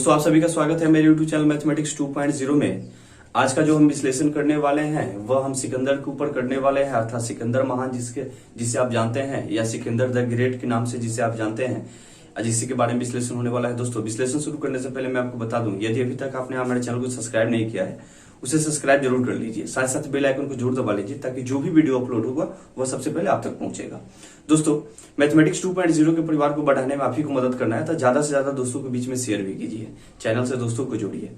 दोस्तों आप सभी का स्वागत है मेरे यूट्यूब चैनल मैथमेटिक्स 2.0 में। आज का जो हम विश्लेषण करने वाले हैं वह हम सिकंदर के ऊपर करने वाले हैं, अर्थात सिकंदर महान जिसे आप जानते हैं या सिकंदर द ग्रेट के नाम से जिसे आप जानते हैं, आज इसी के बारे में विश्लेषण होने वाला है। दोस्तों विश्लेषण शुरू करने से पहले मैं आपको बता दूं, यदि अभी तक आपने हमारे चैनल को सब्सक्राइब नहीं किया है उसे सब्सक्राइब जरूर कर लीजिए, साथ साथ बेल आइकन को जरूर दबा लीजिए ताकि जो भी वीडियो अपलोड होगा वह सबसे पहले आप तक पहुंचेगा। दोस्तों मैथमेटिक्स 2.0 के परिवार को बढ़ाने में आप ही को मदद करना है तो ज्यादा से ज्यादा दोस्तों के बीच में शेयर भी कीजिए, चैनल से दोस्तों को जोड़िए।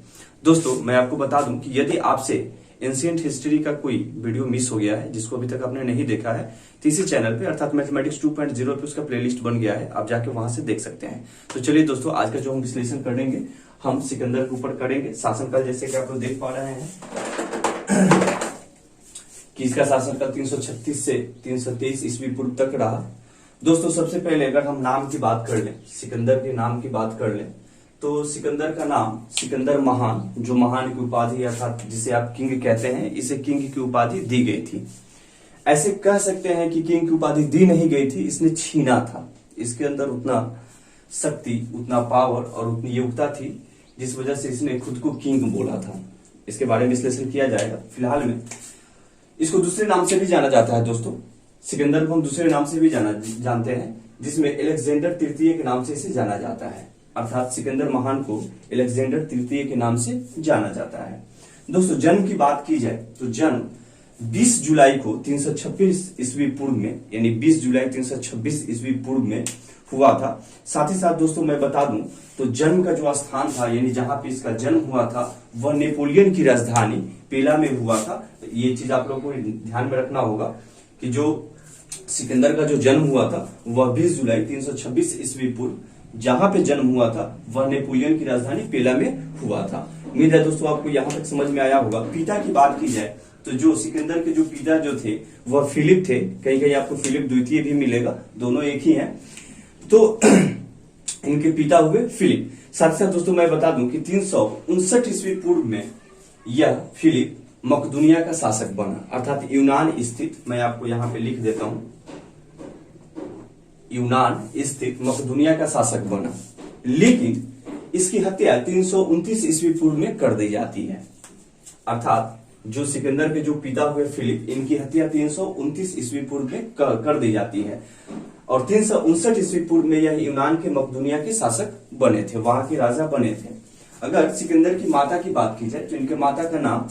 दोस्तों मैं आपको बता दूं कि यदि आपसे एंशिएंट हिस्ट्री का कोई वीडियो मिस हो गया है जिसको अभी तक आपने नहीं देखा है तो इसी चैनल पे अर्थात मैथमेटिक्स 2.0 पे उसका प्लेलिस्ट बन गया है, आप जाके वहां से देख सकते हैं। तो चलिए दोस्तों आज का जो हम विश्लेषण करेंगे हम सिकंदर के ऊपर करेंगे। शासनकाल जैसे कि आप लोग देख पा रहे हैं कि इसका शासनकाल 336 से 323 ईस्वी पूर्व तक रहा। दोस्तों सबसे पहले अगर हम नाम की बात कर लें, सिकंदर के नाम की बात कर लें तो सिकंदर का नाम सिकंदर महान, जो महान की उपाधि अर्थात जिसे आप किंग कहते हैं, इसे किंग की उपाधि दी गई थी। ऐसे कह सकते हैं कि किंग की उपाधि दी नहीं गई थी, इसने छीना था। इसके अंदर उतना शक्ति, उतना पावर और उतनी योग्यता थी जिस वजह से इसने खुद को किंग बोला था। इसके बारे में विश्लेषण किया जाएगा। फिलहाल में इसको दूसरे नाम से भी जाना जाता है। दोस्तों सिकंदर को हम दूसरे नाम से भी जानते हैं जिसमें अलेक्जेंडर तृतीय के नाम से इसे जाना जाता है, अर्थात सिकंदर महान को अलेक्जेंडर तृतीय के नाम से जाना जाता है। दोस्तों जन्म की बात की जाए तो जन्म 20 जुलाई को 326 ईस्वी पूर्व में, यानी 20 जुलाई 326 ईस्वी पूर्व में हुआ था। साथ ही साथ दोस्तों मैं बता दूं तो जन्म का जो स्थान था यानी जहां पे इसका जन्म हुआ था वह नेपोलियन की राजधानी पेला में हुआ था। ये चीज आप लोगों को ध्यान में रखना होगा कि जो सिकंदर का जो जन्म हुआ था वह 20 जुलाई 326 ईस्वी पूर्व जहां पे जन्म हुआ था वह नेपोलियन की राजधानी पेला में हुआ था। उम्मीद है दोस्तों आपको यहां तक समझ में आया होगा। पिता की बात की जाए तो जो सिकंदर के जो पिता जो थे वह फिलिप थे, कहीं कहीं आपको फिलिप द्वितीय भी मिलेगा, दोनों एक ही हैं। तो इनके पिता हुए फिलिप। साथ साथ दोस्तों मैं बता दूं कि 359 ईस्वी पूर्व में यह फिलिप मकदूनिया का शासक बना, अर्थात यूनान स्थित, मैं आपको यहां पे लिख देता हूं, यूनान स्थित मकदूनिया का शासक बना। लेकिन इसकी हत्या 329 ईस्वी पूर्व में कर दी जाती है, अर्थात जो सिकंदर के जो पिता हुए फिलिप, इनकी हत्या 329 ईस्वी पूर्व में कर दी जाती है और 359 ईस्वी पूर्व में यह यूनान के मकदूनिया के शासक बने थे, वहां के राजा बने थे। अगर सिकंदर की माता की बात की जाए तो इनके माता का नाम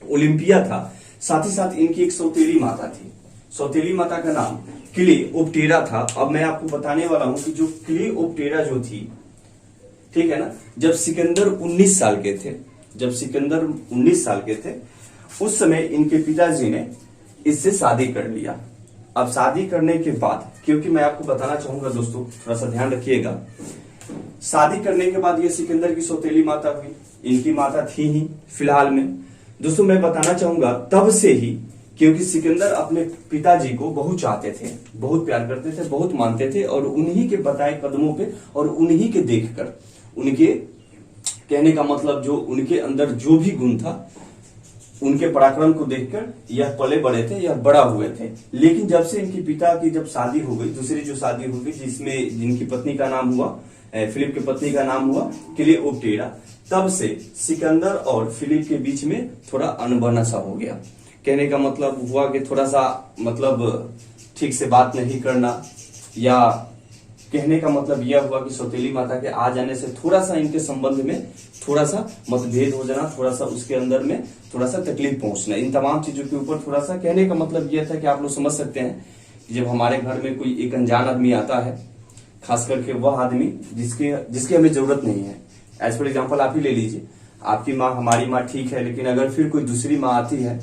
ओलिम्पिया था। साथ ही साथ इनकी एक सौतेली माता थी, सौतेली माता का नाम क्लियोपेट्रा था। अब मैं आपको बताने वाला हूं कि जो क्लियोपेट्रा जो थी, ठीक है ना, जब सिकंदर 19 साल के थे, जब सिकंदर 19 साल के थे उस समय इनके पिताजी ने इससे शादी कर लिया। अब शादी करने के बाद, क्योंकि मैं आपको बताना चाहूंगा दोस्तों, थोड़ा सा ध्यान रखिएगा, शादी करने के बाद ये सिकंदर की सौतेली माता हुई, इनकी माता थी ही फिलहाल में। दोस्तों मैं बताना चाहूंगा तब से ही, क्योंकि सिकंदर अपने पिताजी को बहुत चाहते थे, बहुत प्यार करते थे, बहुत मानते थे और उन्हीं के बताए कदमों पे और उन्हीं के देखकर, उनके कहने का मतलब जो उनके अंदर जो भी गुण था, उनके पराक्रम को देखकर यह पले बड़े थे, यह बड़ा हुए थे। लेकिन जब से इनके पिता की जब शादी हो गई, दूसरी जो शादी हो गई जिसमें जिनकी पत्नी का नाम हुआ, फिलिप की पत्नी का नाम हुआ क्लियोपेट्रा, तब से सिकंदर और फिलिप के बीच में थोड़ा अनबन सा हो गया। कहने का मतलब हुआ कि थोड़ा सा मतलब ठीक से बात नहीं करना, या कहने का मतलब यह हुआ कि सौतेली माता के आ जाने से थोड़ा सा इनके संबंध में थोड़ा सा मतभेद हो जाना, थोड़ा सा उसके अंदर में थोड़ा सा तकलीफ पहुंचना, इन तमाम चीजों के ऊपर थोड़ा सा, कहने का मतलब यह था कि आप लोग समझ सकते हैं कि जब हमारे घर में कोई एक अनजान आदमी आता है, खास करके वह आदमी जिसकी हमें जरूरत नहीं है। एज फॉर एग्जाम्पल आप ही ले लीजिए, आपकी माँ हमारी माँ ठीक है, लेकिन अगर फिर कोई दूसरी माँ आती है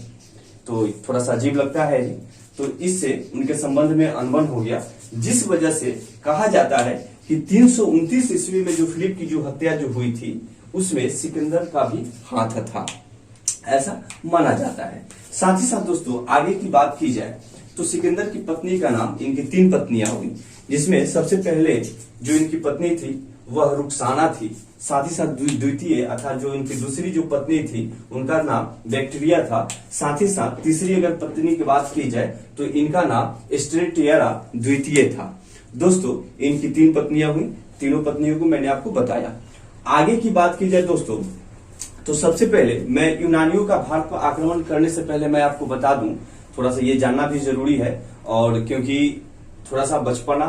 तो थोड़ा सा अजीब लगता है ही। तो इससे उनके संबंध में अनबन हो गया, जिस वजह से कहा जाता है कि 329 ईस्वी में जो फिलिप की जो हत्या जो हुई थी उसमें सिकंदर का भी हाथ था, ऐसा माना जाता है। साथ ही साथ दोस्तों आगे की बात की जाए तो सिकंदर की पत्नी का नाम, इनकी 3 पत्नियां हुई, जिसमें सबसे पहले जो इनकी पत्नी थी वह रुक्साना थी। साथ ही साथ द्वितीय अर्थात जो इनकी दूसरी जो पत्नी थी उनका नाम बैक्टीरिया था। साथ ही साथ तीसरी अगर पत्नी की बात की जाए तो इनका नाम स्ट्रेटियरा द्वितीय था। दोस्तों इनकी 3 पत्नियां हुई, तीनों पत्नियों को मैंने आपको बताया। आगे की बात की जाए दोस्तों, तो सबसे पहले मैं यूनानियों का भारत पर आक्रमण करने से पहले मैं आपको बता दूं, थोड़ा सा ये जानना भी जरूरी है, और क्योंकि थोड़ा सा बचपना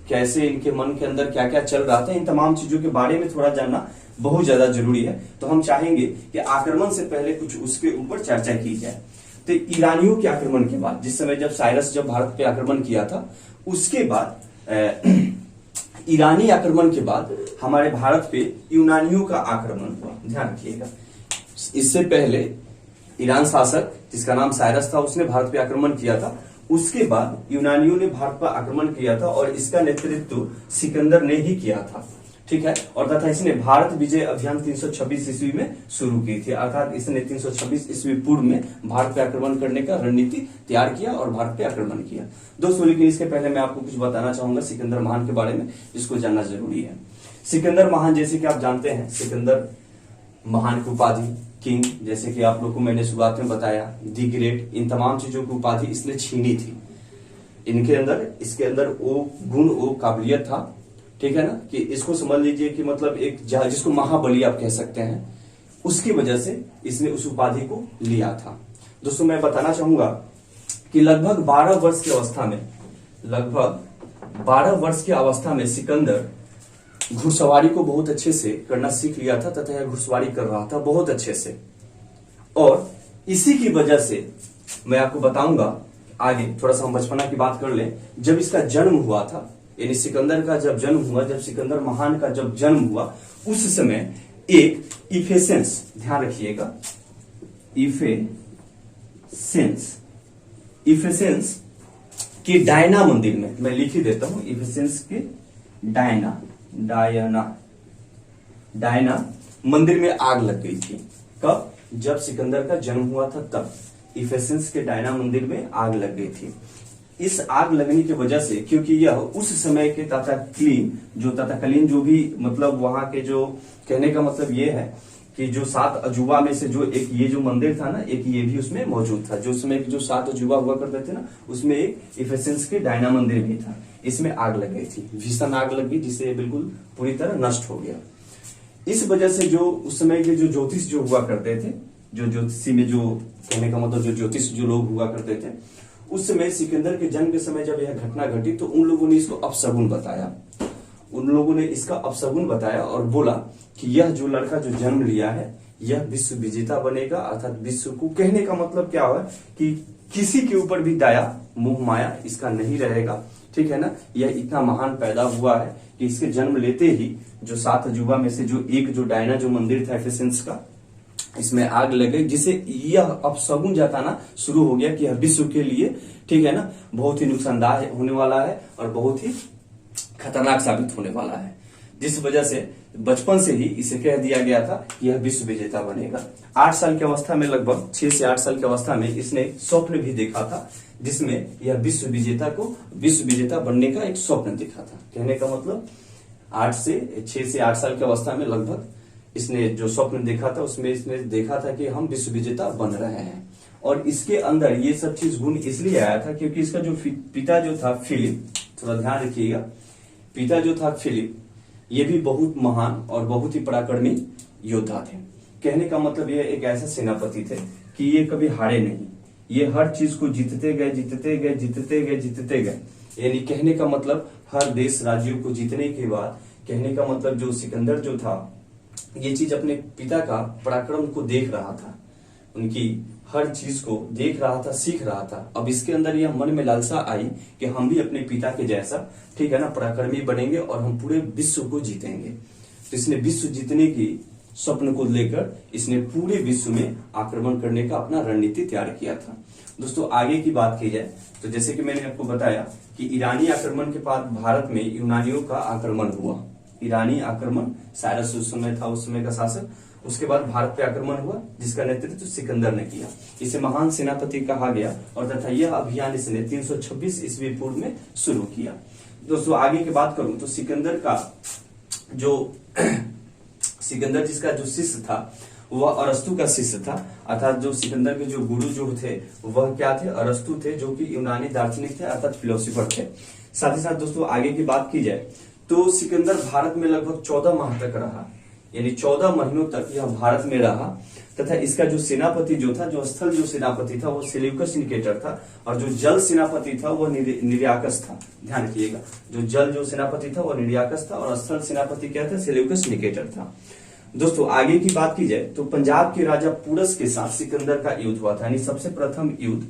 कैसे इनके मन के अंदर क्या क्या चल रहा था, इन तमाम चीजों के बारे में थोड़ा जानना बहुत ज्यादा जरूरी है। तो हम चाहेंगे कि आक्रमण से पहले कुछ उसके ऊपर चर्चा की जाए। तो ईरानियों के आक्रमण के बाद, जिस समय जब साइरस जब भारत पे आक्रमण किया था, उसके बाद ईरानी आक्रमण के बाद हमारे भारत पे यूनानियों का आक्रमण हुआ। ध्यान रखिएगा, इससे पहले ईरान शासक जिसका नाम साइरस था उसने भारत पे आक्रमण किया था, उसके बाद यूनानियों ने भारत पर आक्रमण किया था और इसका नेतृत्व सिकंदर ने ही किया था। ठीक है, और तथा इसने भारत विजय अभियान 326 ईस्वी में शुरू की थी, अर्थात इसने 326 ईस्वी पूर्व में भारत पे आक्रमण करने का रणनीति तैयार किया और भारत पे आक्रमण किया दोस्तों। लेकिन इसके पहले मैं आपको कुछ बताना चाहूंगा सिकंदर महान के बारे में, जिसको जानना जरूरी है। सिकंदर महान, जैसे कि आप जानते हैं, सिकंदर महान की उपाधि किंग, जैसे कि आप लोग को मैंने शुरुआत में बताया, दी ग्रेट, इन तमाम चीजों की उपाधि इसने छीनी थी। इनके अंदर, इसके अंदर वो गुण, वो काबिलियत था, ठीक है ना, कि इसको समझ लीजिए कि मतलब एक जिसको महाबली आप कह सकते हैं, उसकी वजह से इसने उस उपाधि को लिया था। दोस्तों मैं बताना चाहूंगा कि लगभग 12 वर्ष की अवस्था में, लगभग 12 वर्ष की अवस्था में सिकंदर घुड़सवारी को बहुत अच्छे से करना सीख लिया था, तथा यह घुड़सवारी कर रहा था बहुत अच्छे से। और इसी की वजह से मैं आपको बताऊंगा आगे, थोड़ा सा हम बचपना की बात कर लें। जब इसका जन्म हुआ था, यानी सिकंदर का जब जन्म हुआ, जब सिकंदर महान का जब जन्म हुआ, उस समय एक इफेसेंस, ध्यान रखिएगा, इफेसेंस के डायना मंदिर में, मैं लिख ही देता हूं, इफेसेंस के डायना मंदिर में आग लग गई थी। कब? जब सिकंदर का जन्म हुआ था तब इफेसेंस के डायना मंदिर में आग लग गई थी। इस आग लगने की वजह से, क्योंकि यह उस समय के तत्कालीन जो भी मतलब वहां के, जो कहने का मतलब ये है कि जो 7 अजूबा में से जो एक ये जो मंदिर था ना, एक ये भी उसमें मौजूद था। जो उसमें जो 7 अजूबा हुआ करते थे ना, उसमें एक इफेसेंस के डायना मंदिर भी था। इसमें आग लग गई थी, भीषण आग लग गई, जिससे बिल्कुल पूरी तरह नष्ट हो गया। इस वजह से जो उस समय के जो ज्योतिष जो हुआ करते थे, जो ज्योतिषी में, जो कहने का मतलब जो ज्योतिष जो लोग हुआ करते थे, उस समय सिकंदर के जन्म के समय जब यह घटना घटी, तो उन लोगों ने इसको अपशगुन बताया। उन लोगों ने इसका अपशगुन बताया और बोला कि यह जो लड़का जो जन्म लिया है, यह विश्व विजेता बनेगा, अर्थात विश्व को, कहने का मतलब क्या हुआ कि किसी के ऊपर भी दया मोह माया इसका नहीं रहेगा। ठीक है ना, यह इतना महान पैदा हुआ है कि इसके जन्म लेते ही जो 7 अजूबा में से जो एक जो डायना जो मंदिर था एफिसेंस का, इसमें आग लग गई, जिससे यह अपशगुन जताना शुरू हो गया कि यह विश्व के लिए, ठीक है ना, बहुत ही नुकसानदायक होने वाला है और बहुत ही खतरनाक साबित होने वाला है। जिस वजह से बचपन से ही इसे कह दिया गया था कि यह विश्व विजेता बनेगा। 8 साल की अवस्था में, लगभग 6 से 8 साल की अवस्था में इसने स्वप्न भी देखा था, जिसमें यह विश्व विजेता बनने का एक स्वप्न देखा था। कहने का मतलब 6 से 8 साल की अवस्था में लगभग इसने जो स्वप्न देखा था, उसमें इसने देखा था कि हम विश्व विजेता बन रहे हैं। और इसके अंदर ये सब चीज गुण इसलिए आया था क्योंकि इसका जो पिता जो था फिलिप, थोड़ा ध्यान रखिएगा, पिता जो था फिलिप, ये भी बहुत महान और बहुत ही पराक्रमी योद्धा थे। कहने का मतलब ये एक ऐसा सेनापति थे कि ये कभी हारे नहीं, ये हर चीज को जीतते गए। यानी कहने का मतलब हर देश राज्यों को जीतने के बाद, कहने का मतलब जो सिकंदर जो था, ये चीज अपने पिता का पराक्रम को देख रहा था, उनकी हर चीज को देख रहा था, सीख रहा था। अब इसके अंदर यह मन में लालसा आई कि हम भी अपने पिता के जैसा, ठीक है ना, पराक्रमी बनेंगे और हम पूरे विश्व को जीतेंगे। तो इसने विश्व जीतने की स्वप्न को लेकर इसने पूरे विश्व में आक्रमण करने का अपना रणनीति तैयार किया था। दोस्तों आगे की बात की जाए तो जैसे कि मैंने आपको बताया कि ईरानी आक्रमण के बाद भारत में यूनानियों का आक्रमण हुआ। ईरानी आक्रमण, साइरस उस समय था, उस समय का शासक, उसके बाद भारत पे आक्रमण हुआ, जिसका नेतृत्व सिकंदर ने किया। इसे महान सेनापति कहा गया और तथा यह अभियान इसने 326 ईस्वी पूर्व में शुरू किया। दोस्तों आगे की बात करूं तो सिकंदर जिसका जो शिष्य था वह अरस्तु का शिष्य था, अर्थात जो सिकंदर के जो गुरु जो थे वह क्या थे, अरस्तु थे, जो कि यूनानी दार्शनिक थे, अर्थात फिलोसोफर थे। साथ ही साथ दोस्तों आगे की बात की जाए तो सिकंदर भारत में लगभग 14 माह तक रहा। यानी 14 महीनों तक यह भारत में रहा तथा इसका जो सेनापति जो था, जो स्थल जो सेनापति था वो सेल्यूकस निकेटर था और जो जल सेनापति था वो निर्याकस था। ध्यान रखिएगा, जो जल जो सेनापति था वो निर्याकस था और स्थल सेनापति क्या था, सेल्यूकस निकेटर था। दोस्तों आगे की बात की जाए तो पंजाब के राजा पुरस के साथ सिकंदर का युद्ध हुआ था, यानी सबसे प्रथम युद्ध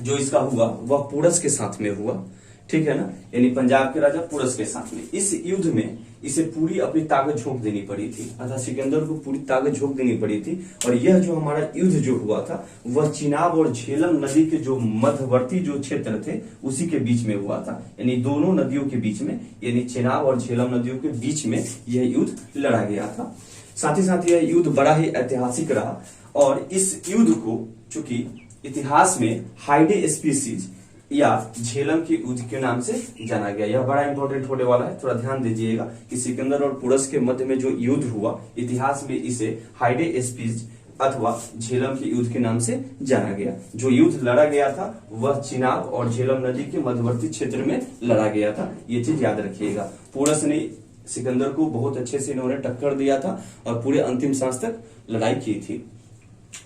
जो इसका हुआ वह पुरस के साथ में हुआ, ठीक है ना, यानी पंजाब के राजा पुरस के साथ में। इस युद्ध में इसे पूरी अपनी ताकत झोंक देनी पड़ी थी, अर्थात सिकंदर को पूरी ताकत झोंक देनी पड़ी थी। और यह जो हमारा युद्ध जो हुआ था वह चिनाब और झेलम नदी के जो मध्यवर्ती जो क्षेत्र थे उसी के बीच में हुआ था, यानी दोनों नदियों के बीच में, यानी चिनाब और झेलम नदियों के बीच में यह युद्ध लड़ा गया था। साथ ही साथ यह युद्ध बड़ा ही ऐतिहासिक रहा और इस युद्ध को चूंकि इतिहास में हाइडे स्पीसीज या झेलम के युद्ध के नाम से जाना गया। यह बड़ा इंपॉर्टेंट होने वाला है, थोड़ा ध्यान दीजिएगा कि सिकंदर और पुरस के मध्य में जो युद्ध हुआ इतिहास में इसे हाइडे स्पीज अथवा झेलम के युद्ध के नाम से जाना गया। जो युद्ध लड़ा गया था वह चिनाब और झेलम नदी के मध्यवर्ती क्षेत्र में लड़ा गया था, ये चीज याद रखिएगा। पुरस ने सिकंदर को बहुत अच्छे से इन्होंने टक्कर दिया था और पूरे अंतिम सांस तक लड़ाई की थी।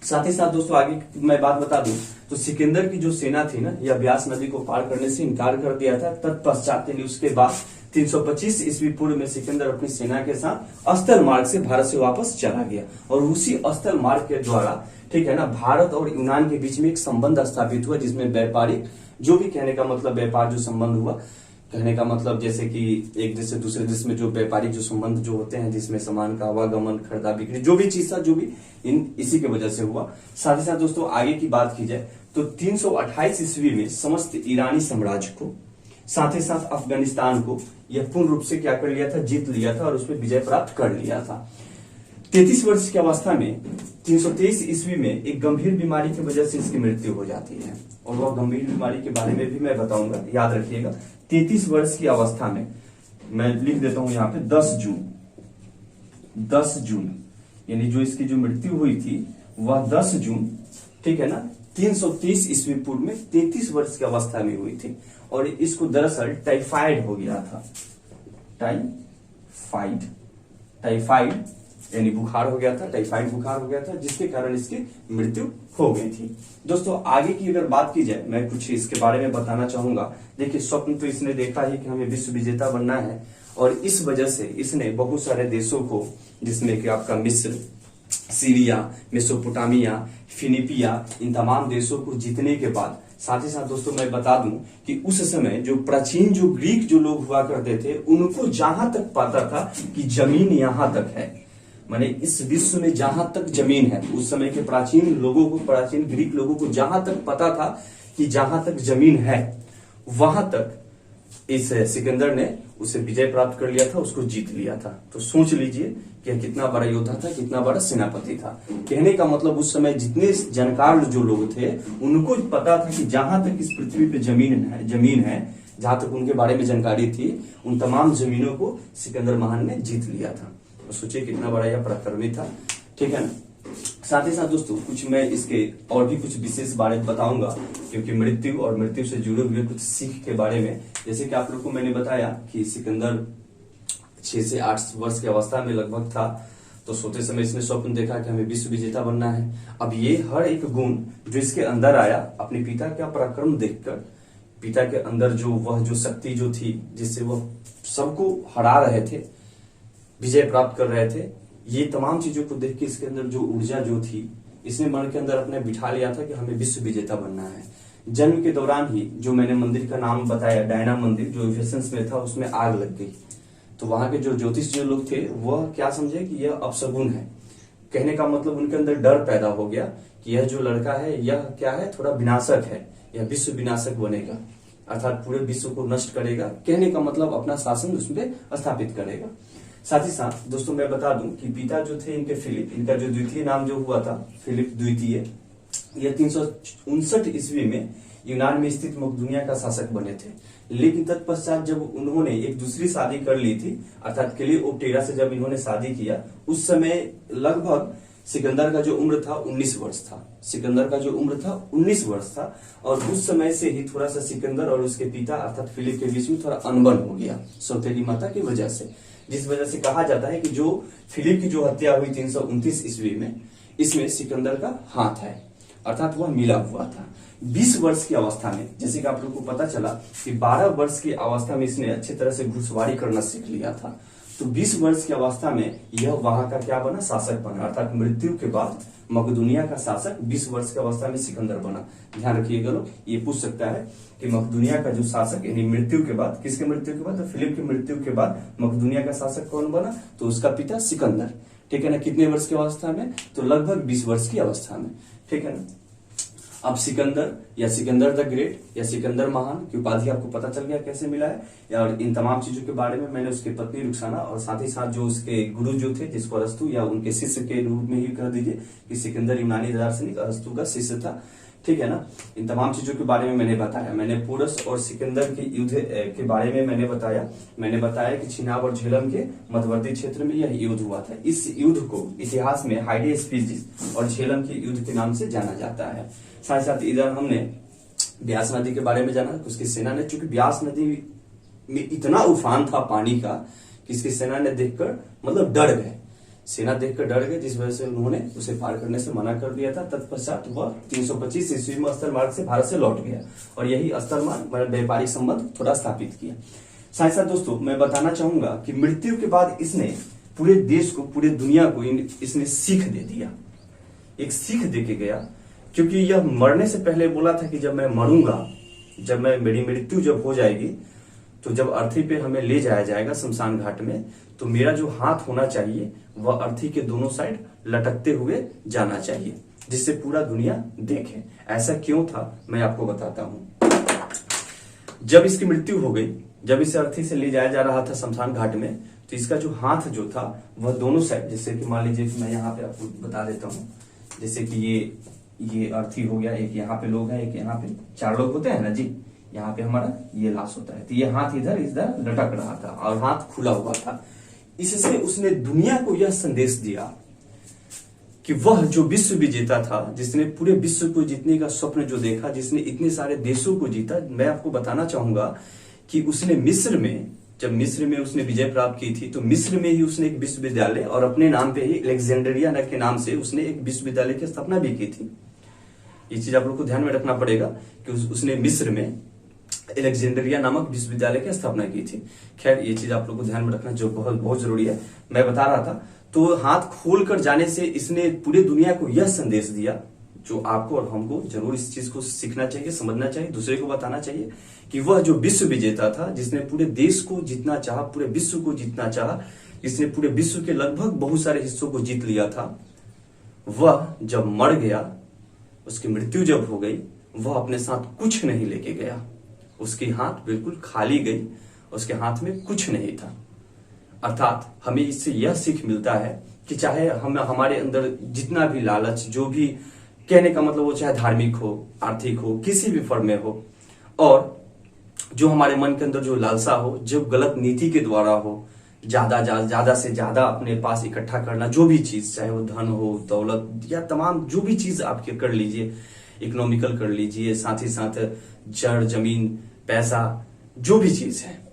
साथ ही साथ दोस्तों आगे मैं बात बता दूं तो सिकंदर की जो सेना थी ना, यह ब्यास नदी को पार करने से इनकार कर दिया था। तत्पश्चात यानी उसके बाद 325 ईस्वी पूर्व में सिकंदर अपनी सेना के साथ अस्थल मार्ग से भारत से वापस चला गया और उसी अस्थल मार्ग के द्वारा, ठीक है ना, भारत और यूनान के बीच में एक संबंध स्थापित हुआ जिसमें व्यापारिक, जो भी कहने का मतलब व्यापार जो संबंध हुआ, कहने का मतलब जैसे कि एक देश से दूसरे देश में जो व्यापारिक जो संबंध जो होते हैं जिसमें सामान का आवागमन, खरीदा बिक्री, जो भी चीज था, जो भी इसी के वजह से हुआ। साथ ही साथ दोस्तों आगे की बात की जाए तो 328 ईस्वी में समस्त ईरानी साम्राज्य को, साथ ही साथ अफगानिस्तान को यह पूर्ण रूप से क्या कर लिया था, जीत लिया था और उसमें विजय प्राप्त कर लिया था। 33 वर्ष की अवस्था में 323 ईस्वी में एक गंभीर बीमारी की वजह से इसकी मृत्यु हो जाती है और वह गंभीर बीमारी के बारे में भी मैं बताऊंगा, याद रखिएगा। 33 वर्ष की अवस्था में, मैं लिख देता हूं यहाँ पे 10 जून यानी जो इसकी जो मृत्यु हुई थी वह 10 जून, ठीक है ना, 323 ईस्वी पूर्व में 33 वर्ष की अवस्था में हुई थी और इसको दरअसल टाइफाइड हो गया था। टाइफाइड यानी बुखार हो गया था, टाइफाइड बुखार हो गया था, जिसके कारण इसकी मृत्यु हो गई थी। दोस्तों आगे की अगर बात की जाए, मैं कुछ इसके बारे में बताना चाहूंगा। देखिए स्वप्न तो इसने देखा ही कि हमें विश्व विजेता बनना है और इस वजह से इसने बहुत सारे देशों को, जिसमें कि आपका मिस्र, सीरिया, मेसोपोटामिया, फिनिपिया, इन तमाम देशों को जीतने के बाद, साथ ही साथ दोस्तों मैं बता दूं कि उस समय जो प्राचीन जो ग्रीक जो लोग हुआ करते थे उनको जहां तक पता था कि जमीन यहां तक है, माने इस विश्व में जहां तक जमीन है, उस समय के प्राचीन लोगों को, प्राचीन ग्रीक लोगों को जहां तक पता था कि जहां तक जमीन है वहां तक इस सिकंदर ने उसे विजय प्राप्त कर लिया था, उसको जीत लिया था। तो सोच लीजिए कि कितना बड़ा योद्धा था, कितना बड़ा सेनापति था। कहने का मतलब उस समय जितने जानकार जो लोग थे उनको पता था कि जहां तक इस पृथ्वी पे जमीन है, जहां तक उनके बारे में जानकारी थी, उन तमाम जमीनों को सिकंदर महान ने जीत लिया था। तो सोचिए कितना बड़ा यह पराक्रमी था, ठीक है ना। साथ ही साथ दोस्तों कुछ मैं इसके और भी कुछ विशेष बारे में बताऊंगा, क्योंकि मृत्यु और मृत्यु से जुड़े हुए कुछ सीख के बारे में, जैसे कि आप लोग को मैंने बताया कि सिकंदर 6 से 8 वर्ष की अवस्था में लगभग था, तो सोते समय इसने स्वप्न देखा कि हमें विश्व विजेता बनना है। अब ये हर एक गुण जो इसके अंदर आया अपने पिता का पराक्रम देखकर, पिता के अंदर जो वह जो शक्ति जो थी जिससे वह सबको हरा रहे थे, विजय प्राप्त कर रहे थे, ये तमाम चीजों को देख के इसके अंदर जो ऊर्जा जो थी, इसने मन के अंदर अपने बिठा लिया था कि हमें विश्व विजेता बनना है। जन्म के दौरान ही जो मैंने मंदिर का नाम बताया, डायना मंदिर जो इफेसंस में था, उसमें आग लग गई। तो वहां के जो ज्योतिष जो लोग थे वह क्या समझे कि यह अपशगुन है। कहने का मतलब उनके अंदर डर पैदा हो गया कि यह जो लड़का है यह क्या है, थोड़ा विनाशक है, यह विश्व विनाशक बनेगा, अर्थात पूरे विश्व को नष्ट करेगा। कहने का मतलब अपना शासन उसमें स्थापित करेगा। साथ ही साथ दोस्तों मैं बता दूं कि पिता जो थे इनके फिलिप, इनका जो द्वितीय नाम जो हुआ था फिलिप द्वितीय, यह 359 ईस्वी में यूनान में स्थित मकदूनिया का शासक बने थे। लेकिन तत्पश्चात जब उन्होंने एक दूसरी शादी कर ली थी, अर्थात क्लियोपेट्रा से जब इन्होंने शादी किया, उस समय लगभग सिकंदर का जो उम्र था 19 वर्ष था। सिकंदर का जो उम्र था 19 वर्ष था और उस समय से ही थोड़ा सा सिकंदर और उसके पिता अर्थात फिलिप के बीच में थोड़ा अनबन हो गया सौतेली माता की वजह से। जिस वजह से कहा जाता है कि जो फिलिप की जो हत्या हुई 329 ईस्वी में, इसमें सिकंदर का हाथ है, अर्थात वह मिला हुआ था। 20 वर्ष की अवस्था में, जैसे कि आप लोग को पता चला कि 12 वर्ष की अवस्था में इसने अच्छी तरह से घुड़सवारी करना सीख लिया था, तो 20 वर्ष की अवस्था में यह वहां का क्या बना, शासक बना, अर्थात मृत्यु के बाद मकदूनिया का शासक 20 वर्ष की अवस्था में सिकंदर बना। ध्यान रखिएगा लोग, ये पूछ सकता है कि मकदूनिया का जो शासक यानी मृत्यु के बाद, किसके मृत्यु के बाद, तो फिलिप की मृत्यु के बाद मकदूनिया का शासक कौन बना, तो उसका पिता सिकंदर। ठीक है ना, कितने वर्ष की अवस्था में, तो लगभग 20 वर्ष की अवस्था में। ठीक है ना। अब सिकंदर या सिकंदर द ग्रेट या सिकंदर महान की उपाधि आपको पता चल गया कैसे मिला है, और इन तमाम चीजों के बारे में मैंने उसकी पत्नी रुखसाना और साथ ही साथ जो उसके गुरु जो थे, जिसको अरस्तु या उनके शिष्य के रूप में ही कह दीजिए कि सिकंदर यूनानी दार्शनिक अरस्तु का शिष्य था। ठीक है ना, इन तमाम चीजों के बारे में मैंने बताया। मैंने पोरस और सिकंदर के युद्ध के बारे में मैंने बताया कि चिनाब और झेलम के मध्यवर्ती क्षेत्र में यह युद्ध हुआ था। इस युद्ध को इतिहास में हाइडेस्पिसिस और झेलम के युद्ध के नाम से जाना जाता है। साथ साथ इधर हमने ब्यास नदी के बारे में जाना, उसकी सेना ने, चूंकि ब्यास नदी में इतना उफान था पानी का कि इसकी सेना ने देखकर मतलब डर गए, सेना देखकर डर गए, जिस वजह से उन्होंने उसे पार करने से मना कर दिया था। तत्पश्चात वह 325 ईस्वी में अस्तर मार्ग से भारत से लौट गया और यही अस्तर मार्ग व्यापारिक संबंध थोड़ा स्थापित किया। साथ साथ दोस्तों मैं बताना चाहूंगा कि मृत्यु के बाद इसने पूरे देश को, पूरे दुनिया को इसने सीख दे दिया, एक सीख दे के गया, क्योंकि यह मरने से पहले बोला था कि जब मैं मरूंगा, जब मेरी मृत्यु जब हो जाएगी, तो जब अर्थी पे हमें ले जाया जाएगा शमशान घाट में, तो मेरा जो हाथ होना चाहिए वह अर्थी के दोनों साइड लटकते हुए जाना चाहिए, जिससे पूरा दुनिया देखे। ऐसा क्यों था मैं आपको बताता हूं। जब इसकी मृत्यु हो गई, जब इसे अर्थी से ले जाया जा रहा था शमशान घाट में, तो इसका जो हाथ जो था वह दोनों साइड, जैसे कि मान लीजिए कि मैं यहाँ पे आपको बता देता हूँ, जैसे कि ये अर्थी हो गया, एक यहाँ पे लोग हैं, एक यहाँ पे 4 लोग होते हैं ना जी, यहाँ पे हमारा ये लाश होता है, तो ये हाथ इधर लटक रहा था और हाथ खुला हुआ था। इससे उसने दुनिया को यह संदेश दिया कि वह जो विश्व विजेता था, जिसने पूरे विश्व को जीतने का स्वप्न जो देखा, जिसने इतने सारे देशों को जीता। मैं आपको बताना चाहूंगा कि उसने मिस्र में, जब मिस्र में उसने विजय प्राप्त की थी, तो मिस्र में ही उसने एक विश्वविद्यालय और अपने नाम पे ही अलेक्जेंड्रिया के नाम से उसने एक विश्वविद्यालय की स्थापना भी की थी। ये चीज आप लोग को ध्यान में रखना पड़ेगा कि उसने मिस्र में अलेक्जेंड्रिया नामक विश्वविद्यालय की स्थापना की थी। खैर ये चीज आप लोग को ध्यान में रखना जो बहुत बहुत जरूरी है, मैं बता रहा था। तो हाथ खोल कर जाने से इसने पूरे दुनिया को यह संदेश दिया, जो आपको और हमको जरूर इस चीज को सीखना चाहिए, समझना चाहिए, दूसरे को बताना चाहिए, कि वह जो विश्व विजेता था, जिसने पूरे देश को जीतना चाहा, पूरे विश्व को जीतना चाहा, जिसने पूरे विश्व के लगभग बहुत सारे हिस्सों को जीत लिया था, वह जब मर गया, उसकी मृत्यु जब हो गई, वह अपने साथ कुछ नहीं लेके गया। उसकी हाथ बिल्कुल खाली गई, उसके हाथ में कुछ नहीं था। अर्थात हमें इससे यह सीख मिलता है कि चाहे हम हमारे अंदर जितना भी लालच, जो भी कहने का मतलब वो चाहे धार्मिक हो, आर्थिक हो, किसी भी फॉर्म में हो, और जो हमारे मन के अंदर जो लालसा हो, जो गलत नीति के द्वारा हो, ज्यादा से ज्यादा अपने पास इकट्ठा करना, जो भी चीज, चाहे वो धन हो, दौलत या तमाम जो भी चीज आप कर लीजिए, इकोनॉमिकल कर लीजिए, साथ ही साथ जड़ जमीन पैसा, जो भी चीज है,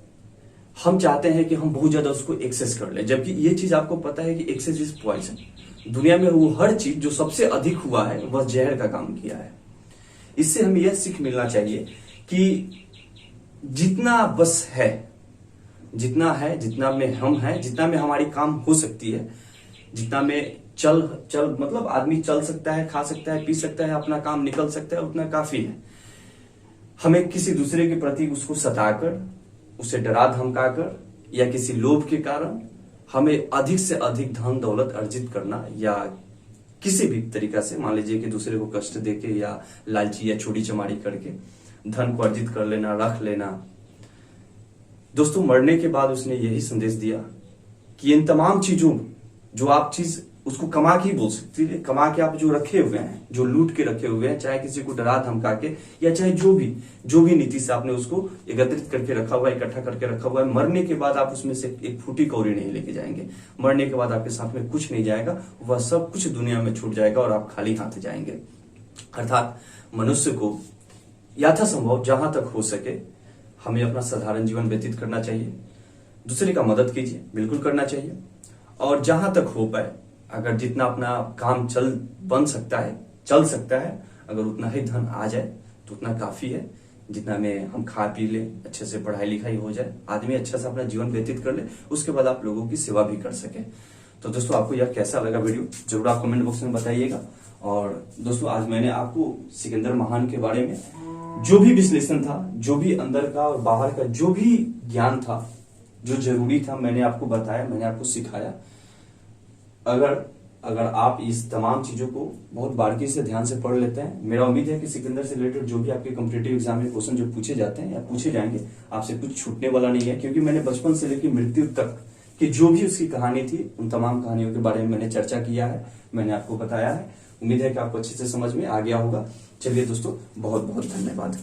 हम चाहते हैं कि हम बहुत ज्यादा उसको एक्सेस कर ले, जबकि ये चीज आपको पता है कि एक्सेस इज पॉइजन। दुनिया में वो हर चीज जो सबसे अधिक हुआ है वह जहर का काम किया है। इससे हमें यह सीख मिलना चाहिए कि जितना बस है, जितना में हम हैं, जितना में हमारी काम हो सकती है, जितना में चल मतलब आदमी चल सकता है, खा सकता है, पी सकता है, अपना काम निकल सकता है, उतना काफी है। हमें किसी दूसरे के प्रति उसको सताकर, उसे डरा धमकाकर या किसी लोभ के कारण हमें अधिक से अधिक धन दौलत अर्जित करना, या किसी भी तरीका से, मान लीजिए कि दूसरे को कष्ट देके या लालची या छोटी चमारी करके धन को अर्जित कर लेना, रख लेना। दोस्तों मरने के बाद उसने यही संदेश दिया कि इन तमाम चीजों, जो आप चीज उसको कमा के ही बोल सकती है, कमा के आप जो रखे हुए हैं, जो लूट के रखे हुए हैं, चाहे किसी को डरा धमका के या चाहे जो भी नीति से आपने उसको एकत्रित करके रखा हुआ है, इकट्ठा करके रखा हुआ है, मरने के बाद आप उसमें से एक फूटी कौड़ी नहीं लेके जाएंगे। मरने के बाद आपके साथ में कुछ नहीं जाएगा, वह सब कुछ दुनिया में छूट जाएगा और आप खाली हाथ जाएंगे। अर्थात मनुष्य को यथासंभव जहां तक हो सके हमें अपना साधारण जीवन व्यतीत करना चाहिए। दूसरे का मदद कीजिए, बिल्कुल करना चाहिए। और जहां तक हो पाए, अगर जितना अपना काम बन सकता है, चल सकता है, अगर उतना ही धन आ जाए तो उतना काफी है, जितना में हम खा पी ले, अच्छे से पढ़ाई लिखाई हो जाए, आदमी अच्छा से अपना जीवन व्यतीत कर ले, उसके बाद आप लोगों की सेवा भी कर सके। तो दोस्तों आपको यह कैसा लगा वीडियो जरूर आप कमेंट बॉक्स में बताइएगा। और दोस्तों आज मैंने आपको सिकंदर महान के बारे में जो भी विश्लेषण था, जो भी अंदर का और बाहर का जो भी ज्ञान था, जो जरूरी था, मैंने आपको बताया, मैंने आपको सिखाया। अगर आप इस तमाम चीजों को बहुत बारीकी से ध्यान से पढ़ लेते हैं, मेरा उम्मीद है कि सिकंदर से रिलेटेड जो भी आपके कॉम्पिटिटिव एग्जाम में क्वेश्चन जो पूछे जाते हैं या पूछे जाएंगे, आपसे कुछ छूटने वाला नहीं है। क्योंकि मैंने बचपन से लेकर मृत्यु तक की जो भी उसकी कहानी थी, उन तमाम कहानियों के बारे में मैंने चर्चा किया है, मैंने आपको बताया है। उम्मीद है कि आपको अच्छे से समझ में आ गया होगा। चलिए दोस्तों, बहुत बहुत धन्यवाद।